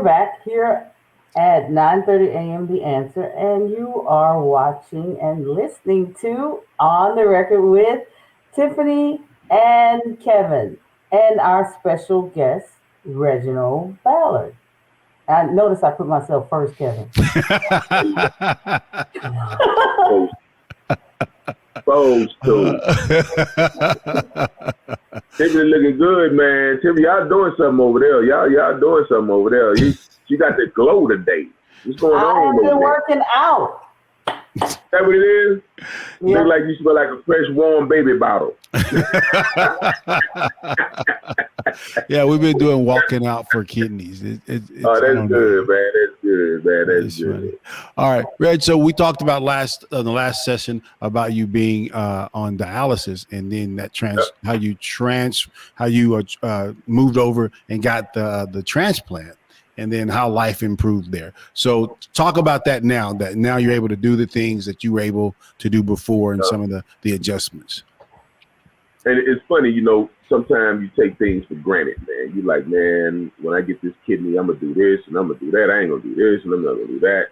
back here at 9:30 a.m. The Answer, and you are watching and listening to On the Record with Tiffany and Kevin, and our special guest, Reginald Ballard. I notice I put myself first, Kevin. Exposed to. Tiffany looking good, man. Tiffany, y'all doing something over there. Y'all doing something over there. She got the glow today. What's going on? I've been working out. Is that what it is? Yeah. Look like you smell like a fresh, warm baby bottle. Yeah, we've been doing walking out for kidneys. That's good, man. That's good, man. That's good. Funny. All right, Reg. So we talked about the last session about you being on dialysis, and then that how you moved over and got the transplant, and then how life improved there. So talk about that now. That now you're able to do the things that you were able to do before, and some of the adjustments. And it's funny, sometimes you take things for granted, man. You like, man, when I get this kidney, I'm going to do this and I'm going to do that. I ain't going to do this and I'm not going to do that.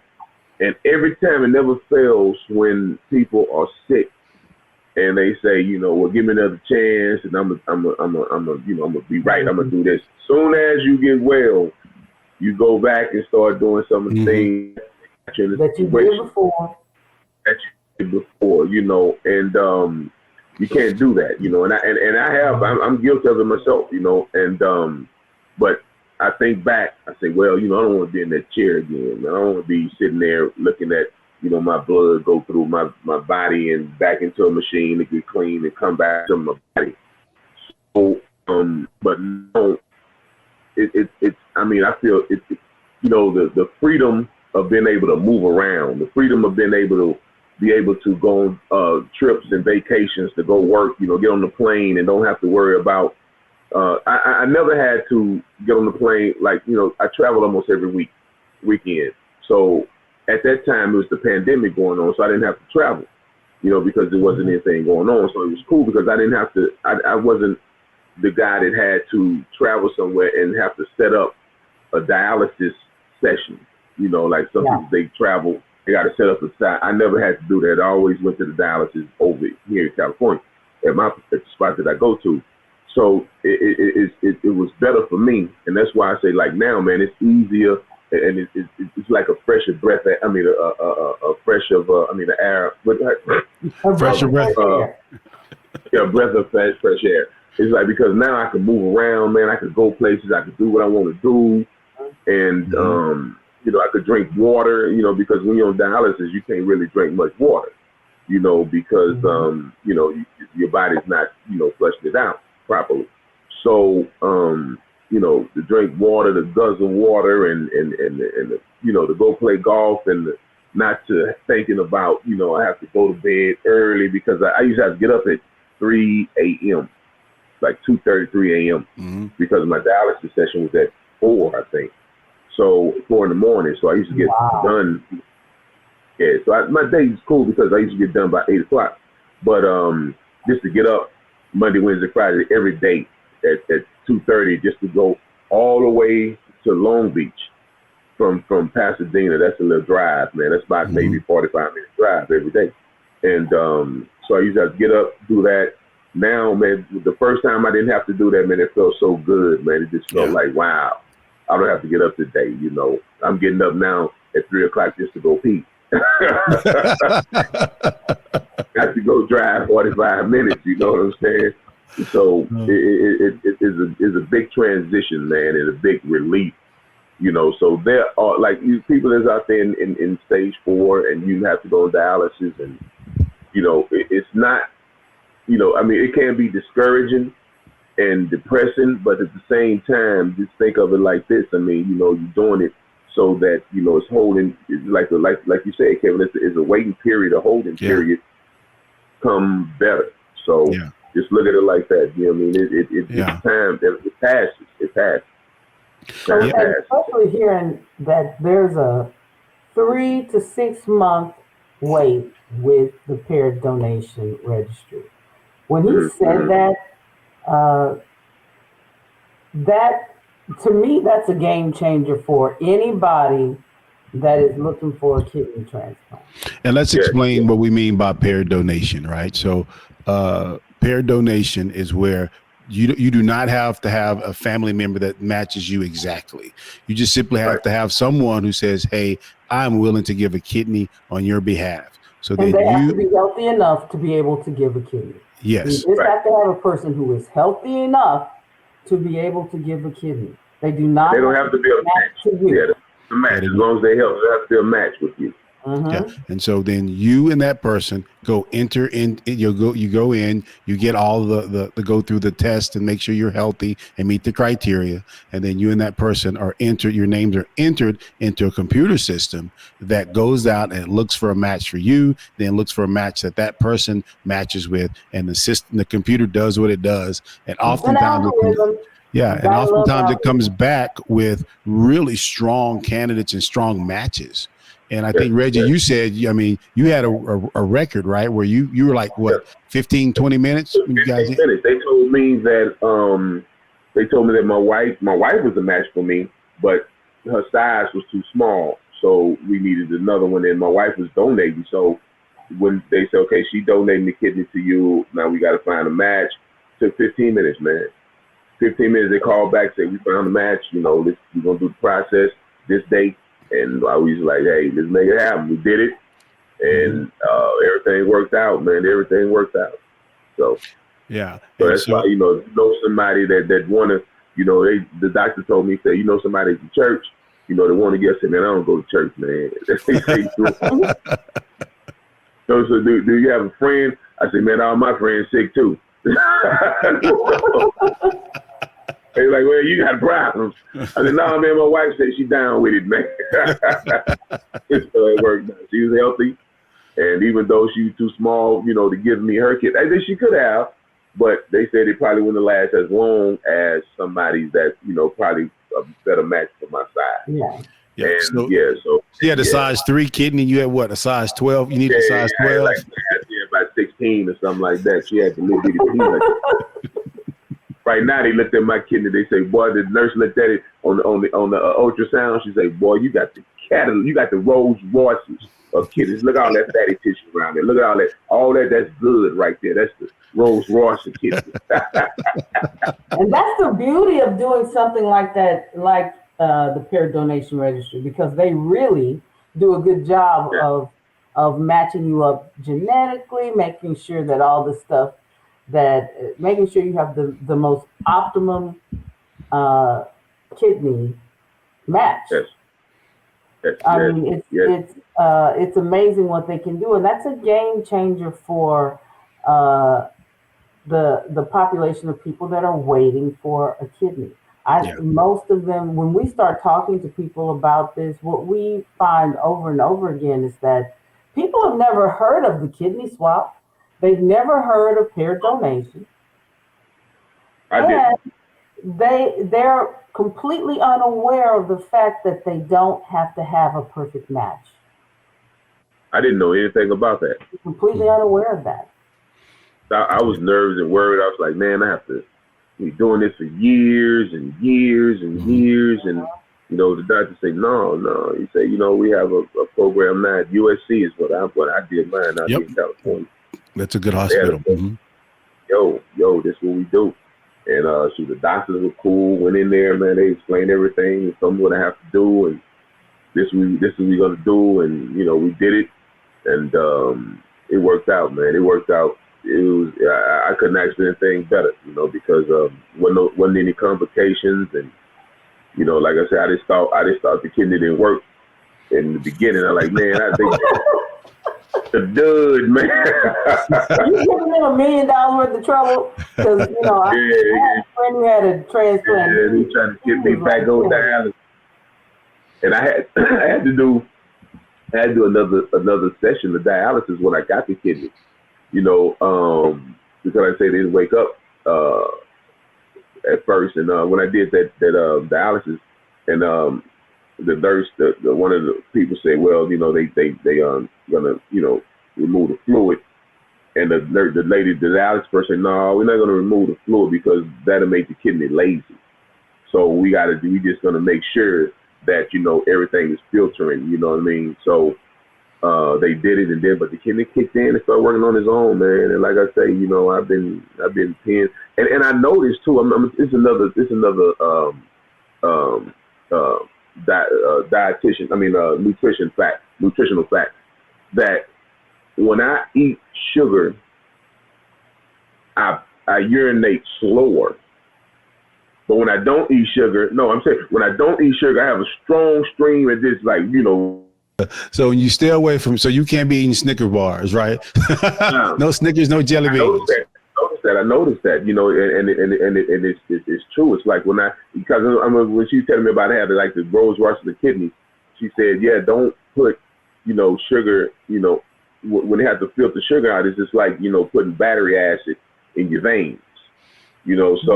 And every time it never fails when people are sick and they say, well, give me another chance and I'm gonna be right. I'm going to do this. As soon as you get well, you go back and start doing some of the things that you did before. And you can't do that, and I'm guilty of it myself, but I think back, I say, well, I don't want to be in that chair again. I don't want to be sitting there looking at, my blood go through my body and back into a machine to get clean and come back to my body. So, but no, I feel the freedom of being able to move around, the freedom of being able to go on trips and vacations to go work, get on the plane and don't have to worry about, I never had to get on the plane. Like, I traveled almost every weekend. So at that time it was the pandemic going on. So I didn't have to travel, because there wasn't anything going on. So it was cool because I didn't have to, I wasn't the guy that had to travel somewhere and have to set up a dialysis session, like some people, they travel. I got to set up a site. I never had to do that. I always went to the dialysis over here in California at the spot that I go to. So it was better for me, and that's why I say, like, now, man, it's easier and it's like a fresher breath. The air. Fresher breath. Breath of fresh air. It's like, because now I can move around, man. I can go places. I can do what I want to do, and I could drink water, because when you're on dialysis, you can't really drink much water, because, your body's not, flushing it out properly. So, to drink water, to guzzle water and to go play golf and not to thinking about, I have to go to bed early because I used to have to get up at 3 a.m., like 2:30, 3 a.m. Because my dialysis session was at 4, I think. So 4 in the morning. So I used to get done. Yeah. So my day is cool because I used to get done by 8 o'clock. But just to get up Monday, Wednesday, Friday, every day at 2:30, just to go all the way to Long Beach from Pasadena. That's a little drive, man. That's about maybe 45-minute drive every day. And so I used to have to get up, do that. Now, man, the first time I didn't have to do that, man, it felt so good, man. It just felt like, wow. I don't have to get up today, I'm getting up now at 3 o'clock just to go pee. I have to go drive 45 minutes, you know what I'm saying? So it is a big transition, man, and a big relief, So there are, like, people that's out there in stage 4 and you have to go on dialysis, and, it's not, it can be discouraging and depressing, but at the same time, just think of it like this. You're doing it so that, it's holding, like you said, Kevin, it's a waiting period, a holding period, come better. So just look at it like that. It's time, it passes. It passes. So especially hearing that there's a 3 to 6 month wait with the paired donation registry. When he said that, that To me, that's a game changer for anybody that is looking for a kidney transplant. And let's Yes, explain what we mean by paired donation, right? So, paired donation is where you do not have to have a family member that matches you exactly. You just simply right. have to have someone who says, "Hey, I'm willing to give a kidney on your behalf." So And then they have to you, be healthy enough to be able to give a kidney. You yes, just Right. have to have a person who is healthy enough to be able to give a kidney. They do They not don't have to have to be be a matched match. to Yeah, you. the match. yeah, they As don't. long as they help, they have to be a match with you. Yeah, Hmm. and so then you and that person go enter in. You go in. You get all the go through the test and make sure you're healthy and meet the criteria. And then you and that person are entered. Your names are entered into a computer system that goes out and looks for a match for you. Then looks for a match that that person matches with, and the system, the computer does what it does. And It's an oftentimes it comes. algorithm. Yeah, You and gotta love oftentimes it comes algorithms. back with really strong candidates and strong matches. And I Yes, think Reggie, yes, you said, I mean, you had a record, right? Where you were like yes. what, 15, 20 minutes So when you guys. 15 minutes. They told me that my wife was a match for me, but her size was too small, so we needed another one. And my wife was donating, so when they said, okay, she donating the kidney to you, now we got to find a match. Took 15 minutes, man. 15 minutes. They called back, said we found a match. We're gonna do the process this date, and I was like, hey, let's make it happen. We did it, Mhm. and everything worked out, man. Everything worked out. So, Yeah, so and that's why so somebody that wanna, the doctor told me, say, somebody at the church, they want to get. Say, man, I don't go to church, man. They say, so do you have a friend? I said, man, all my friends sick too. They like, well, you got problems. I said, no, man, my wife said she down with it, man. So it worked out. She was healthy, and even though she was too small, to give me her kid, I think she could have, but they said it probably wouldn't last as long as somebody's that, probably a better match for my size. Yeah. yeah, And so yeah, so she had a yeah, size 3 kidney. You had what, a size 12? You needed yeah, a size I had 12. like about 16 or something like that. She had the little bitty peanut. Right now, they looked at my kidney. They say, "Boy," the nurse looked at it on the ultrasound. She say, "Boy, you got the cattle, you got the Rolls Royces of kidneys. Look at all that fatty tissue around there. Look at all that. That's good right there. That's the Rolls Royce of kidneys." And that's the beauty of doing something like that, like the Peer Donation Registry, because they really do a good job Yeah, of matching you up genetically, making sure that all the stuff making sure you have the most optimum uh, kidney matched. yes, yes, I yes, mean, yes. it's amazing what they can do, and that's a game changer for uh, the population of people that are waiting for a kidney. I Yeah. Most of them, when we start talking to people about this, what we find over and over again is that people have never heard of the kidney swap. They've never heard of paired donation, I and didn't. they're completely unaware of the fact that they don't have to have a perfect match. I didn't know anything about that. Completely Mhm. unaware of that. I was nervous and worried. I was like, man, I have to be doing this for years and years and Mhm. years. And, the doctor said, no, no. He said, we have a program now at USC is what I did mine out Yep. here in California. That's a good They had a hospital. program, yo, this is what we do. And so the doctors were cool, went in there, man, they explained everything and told me what I have to do. And this is what we're going to do. And, we did it. And it worked out, man. It worked out. It was I couldn't ask for anything better, because wasn't any complications, and like I said, I just thought the kidney didn't work in the beginning. I'm like, man, I think the dud, man. You giving them $1 million worth of trouble because I had Yeah, a friend who had a transplant. yeah, he trying to He get me was back like, on "Yeah." dialysis, and I had to do another session of dialysis when I got the kidney. Because I say they didn't wake up uh, at first, and when I did that dialysis, and the nurse, the one of the people said, well, they gonna remove the fluid, and the lady, the dialysis person, no, we're not gonna remove the fluid because that'll make the kidney lazy. So we just gonna make sure that everything is filtering. You know what I mean? So they did it, and then but the kid kicked in and started working on his own, man. And like I say, I've been paying, and I noticed too. It's another dietitian. Nutritional fact that when I eat sugar, I urinate slower. But when I don't eat sugar, when I don't eat sugar, I have a strong stream and just So you stay away from, so you can't be eating Snicker bars, right? No Snickers, no jelly beans. I noticed that, and it's true. It's like when she was telling me about having like the Rolls Royce of the kidney, she said, yeah, don't put, sugar, when they have to filter sugar out, it's just like, putting battery acid in your veins, so.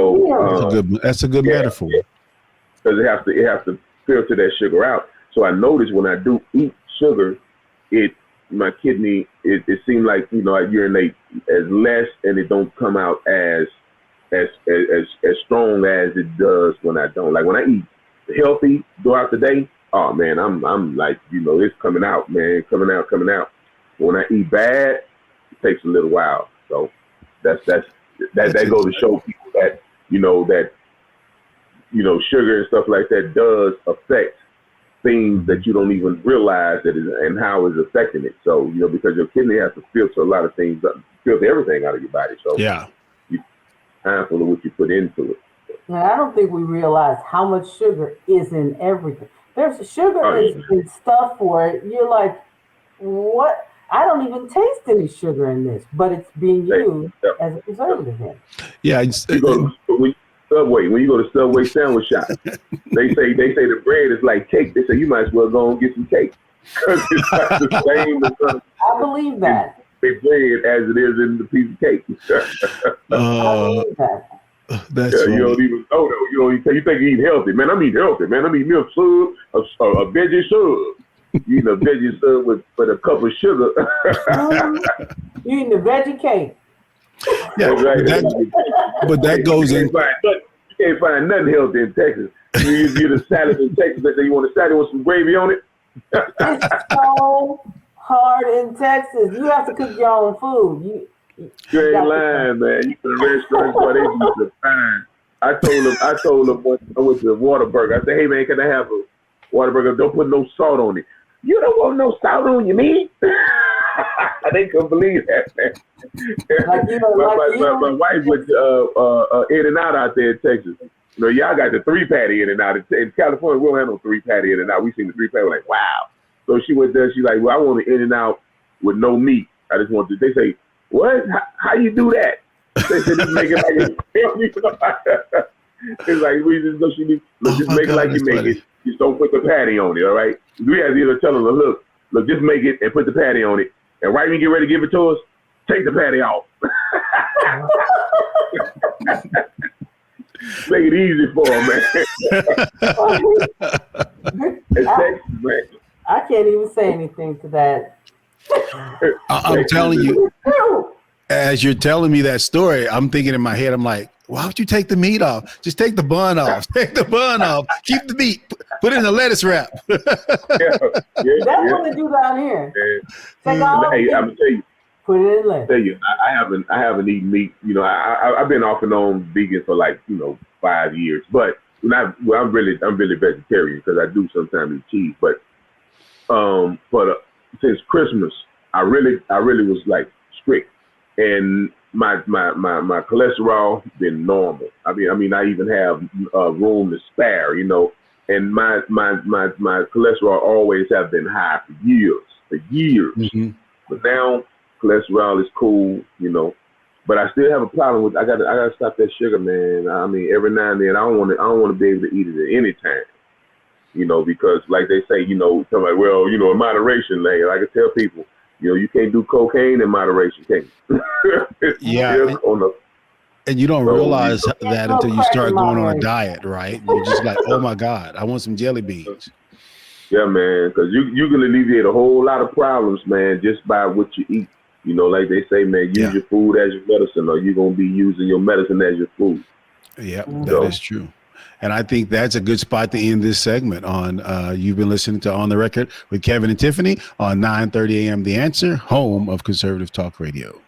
That's a good metaphor. Because it has to filter that sugar out. So I noticed when I do eat sugar, my kidney, it seems like, I urinate as less and it don't come out as strong as it does when I don't. Like when I eat healthy throughout the day, oh man, I'm like, it's coming out, man, coming out. When I eat bad, it takes a little while. So that goes to show people that, sugar and stuff like that does affect things that you don't even realize and how it's affecting it. So, because your kidney has to filter a lot of things, filter everything out of your body. So yeah, you're mindful of what you put into it. Now, I don't think we realize how much sugar is in everything. There's sugar in stuff for it. You're like, what? I don't even taste any sugar in this, but it's being used as a preservative. Yeah. When you go to Subway sandwich shop, they say the bread is like cake. They say you might as well go and get some cake because it's like the same. I believe that. Bread as it is in the piece of cake. I believe that. That's you don't even know though. You think you eat healthy, man. I'm eating healthy, man. I'm eating milk sub, a veggie sub. You eating a veggie sub with a cup of sugar. You eating a veggie cake. Yeah, but that goes in. You can't find nothing healthy in Texas. You get a salad in Texas, they say you want a salad with some gravy on it. It's so hard in Texas. You have to cook your own food. You ain't lying, man. You go to restaurants where they do the fine. I told them when I went to Whataburger, I said, hey man, can I have a Whataburger? Don't put no salt on it. You don't want no salt on your meat? They couldn't believe that, man. My wife went In-N-Out there in Texas. Y'all got the 3-patty In-N-Out. In California, we don't have no 3-patty In-N-Out. We seen the 3-patty, we're like, wow. So she went there, she's like, well, I want an In-N-Out with no meat. I just want to, they say, what? How you do that? They said, just make it like it's like, we just know just make it like you make it. Just don't put the patty on it, all right? We had to either tell them, look, just make it and put the patty on it. And right when you get ready to give it to us, take the patty off. Make it easy for them, man. Man. I can't even say anything to that. I'm telling you, as you're telling me that story, I'm thinking in my head, I'm like, why would you take the meat off? Just take the bun off. Take the bun off. Keep the meat. Put it in a lettuce wrap. That's what they do down here. Hey, I'm gonna tell you. Put it in lettuce. Tell you, I haven't eaten meat. I've been off and on vegan for like 5 years, but I'm really vegetarian because I do sometimes eat cheese. But since Christmas, I really was like strict, and my cholesterol been normal. I mean, I even have room to spare, and my cholesterol always have been high for years. Mm-hmm. But now cholesterol is cool, but I still have a problem with. I gotta stop that sugar, man. I mean, every now and then, I don't want to be able to eat it at any time, because like they say, something like, well, in moderation, like I can tell people. You can't do cocaine in moderation, can you? Yeah. And you don't realize that until you start going on a diet, right? You're just like, oh my God, I want some jelly beans. Yeah, man, because you can alleviate a whole lot of problems, man, just by what you eat. Like they say, man, use your food as your medicine, or you're going to be using your medicine as your food. Yeah, that is true. And I think that's a good spot to end this segment on. You've been listening to On the Record with Kevin and Tiffany on 9:30 a.m. The Answer, home of conservative talk radio.